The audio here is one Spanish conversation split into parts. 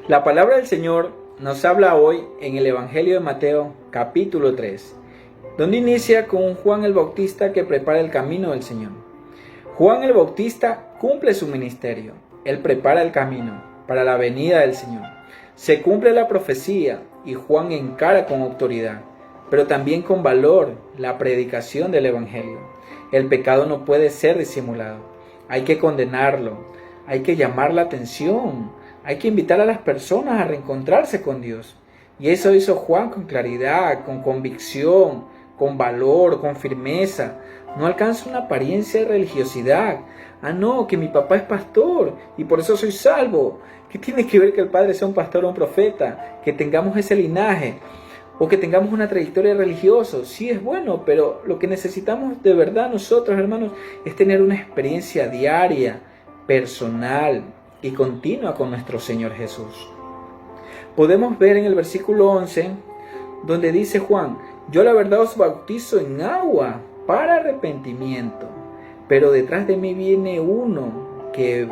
La palabra del Señor nos habla hoy en el Evangelio de Mateo, capítulo 3, donde inicia con Juan el Bautista que prepara el camino del Señor. Juan el Bautista cumple su ministerio. Él prepara el camino para la venida del Señor. Se cumple la profecía y Juan encara con autoridad, pero también con valor, la predicación del Evangelio. El pecado no puede ser disimulado. Hay que condenarlo, hay que llamar la atención, hay que invitar a las personas a reencontrarse con Dios. Y eso hizo Juan con claridad, con convicción, con valor, con firmeza. No alcanza una apariencia de religiosidad. Ah, no, que mi papá es pastor y por eso soy salvo. ¿Qué tiene que ver que el padre sea un pastor o un profeta? Que tengamos ese linaje o que tengamos una trayectoria religiosa. Sí es bueno, pero lo que necesitamos de verdad nosotros, hermanos, es tener una experiencia diaria, personal y continua con nuestro Señor Jesús. Podemos ver en el versículo 11, donde dice Juan: yo la verdad os bautizo en agua para arrepentimiento, pero detrás de mí viene uno que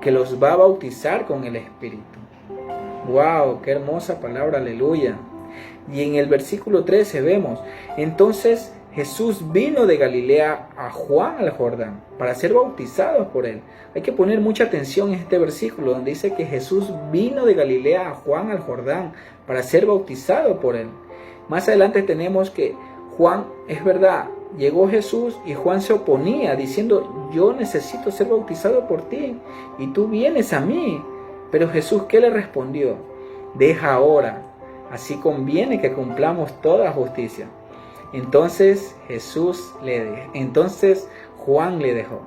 los va a bautizar con el Espíritu. ¡Wow! ¡Qué hermosa palabra! ¡Aleluya! Y en el versículo 13 vemos: entonces Jesús vino de Galilea a Juan al Jordán para ser bautizado por él. Hay que poner mucha atención en este versículo donde dice que Jesús vino de Galilea a Juan al Jordán para ser bautizado por él. Más adelante tenemos que Juan, es verdad, llegó Jesús y Juan se oponía diciendo: yo necesito ser bautizado por ti y tú vienes a mí. Pero Jesús, ¿qué le respondió? Deja ahora, así conviene que cumplamos toda justicia. Entonces Juan le dejó.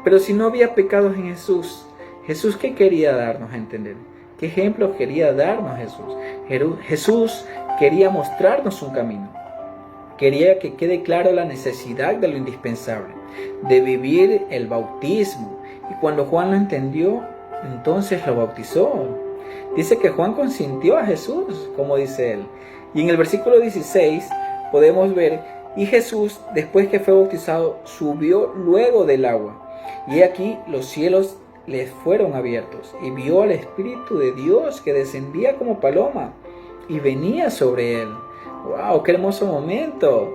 Pero si no había pecados en Jesús, ¿Jesús qué quería darnos a entender? ¿Qué ejemplo quería darnos Jesús? Jesús quería mostrarnos un camino. Quería que quede claro la necesidad de lo indispensable, de vivir el bautismo. Y cuando Juan lo entendió, entonces lo bautizó. Dice que Juan consintió a Jesús, como dice él. Y en el versículo 16 podemos ver: y Jesús, después que fue bautizado, subió luego del agua. Y aquí los cielos les fueron abiertos, y vio al Espíritu de Dios que descendía como paloma y venía sobre él. ¡Wow! ¡Qué hermoso momento!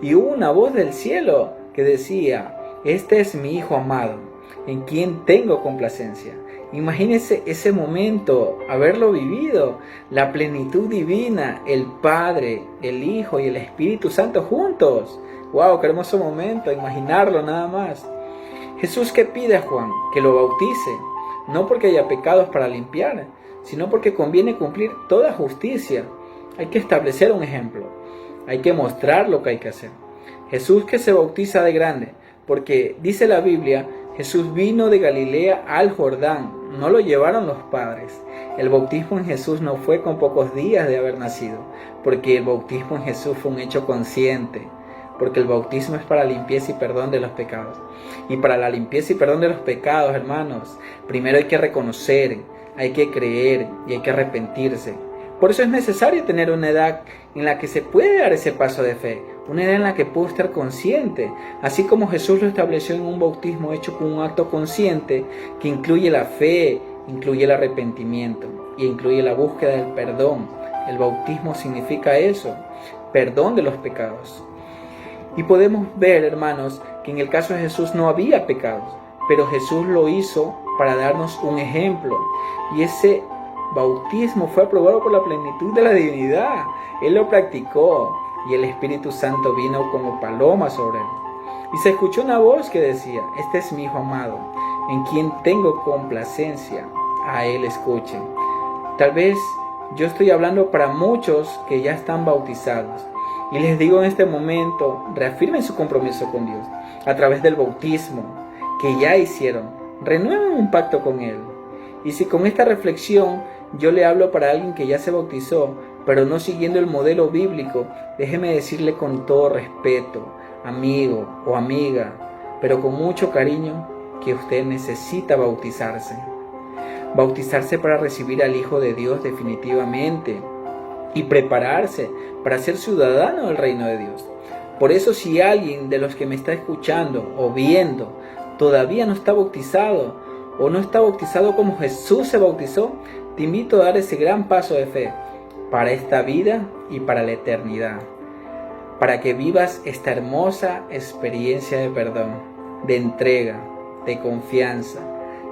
Y hubo una voz del cielo que decía: este es mi Hijo amado, en quien tengo complacencia. Imagínense ese momento, haberlo vivido, la plenitud divina, el Padre, el Hijo y el Espíritu Santo juntos. ¡Wow! ¡Qué hermoso momento! Imaginarlo nada más. Jesús, ¿qué pide a Juan? Que lo bautice, no porque haya pecados para limpiar, sino porque conviene cumplir toda justicia. Hay que establecer un ejemplo, hay que mostrar lo que hay que hacer. Jesús que se bautiza de grande, porque dice la Biblia: Jesús vino de Galilea al Jordán, no lo llevaron los padres. El bautismo en Jesús no fue con pocos días de haber nacido, porque el bautismo en Jesús fue un hecho consciente, porque el bautismo es para limpieza y perdón de los pecados. Y para la limpieza y perdón de los pecados, hermanos, primero hay que reconocer, hay que creer y hay que arrepentirse. Por eso es necesario tener una edad en la que se puede dar ese paso de fe, una edad en la que puedo estar consciente, así como Jesús lo estableció en un bautismo hecho con un acto consciente que incluye la fe, incluye el arrepentimiento y incluye la búsqueda del perdón. El bautismo significa eso, perdón de los pecados. Y podemos ver, hermanos, que en el caso de Jesús no había pecados, pero Jesús lo hizo para darnos un ejemplo, y ese bautismo fue aprobado por la plenitud de la divinidad. Él lo practicó y el Espíritu Santo vino como paloma sobre él. Y se escuchó una voz que decía: este es mi Hijo amado, en quien tengo complacencia, a él escuchen. Tal vez yo estoy hablando para muchos que ya están bautizados. Y les digo en este momento, reafirmen su compromiso con Dios a través del bautismo que ya hicieron. Renueven un pacto con Él. Y si con esta reflexión yo le hablo para alguien que ya se bautizó, pero no siguiendo el modelo bíblico, déjeme decirle con todo respeto, amigo o amiga, pero con mucho cariño, que usted necesita bautizarse. Bautizarse para recibir al Hijo de Dios definitivamente y prepararse para ser ciudadano del reino de Dios. Por eso, si alguien de los que me está escuchando o viendo todavía no está bautizado o no está bautizado como Jesús se bautizó, Te invito a dar ese gran paso de fe para esta vida y para la eternidad, para que vivas esta hermosa experiencia de perdón, de entrega, de confianza,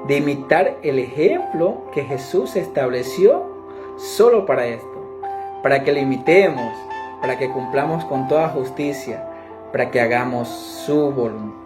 de imitar el ejemplo que Jesús estableció solo para esto, para que lo imitemos, para que cumplamos con toda justicia, para que hagamos su voluntad.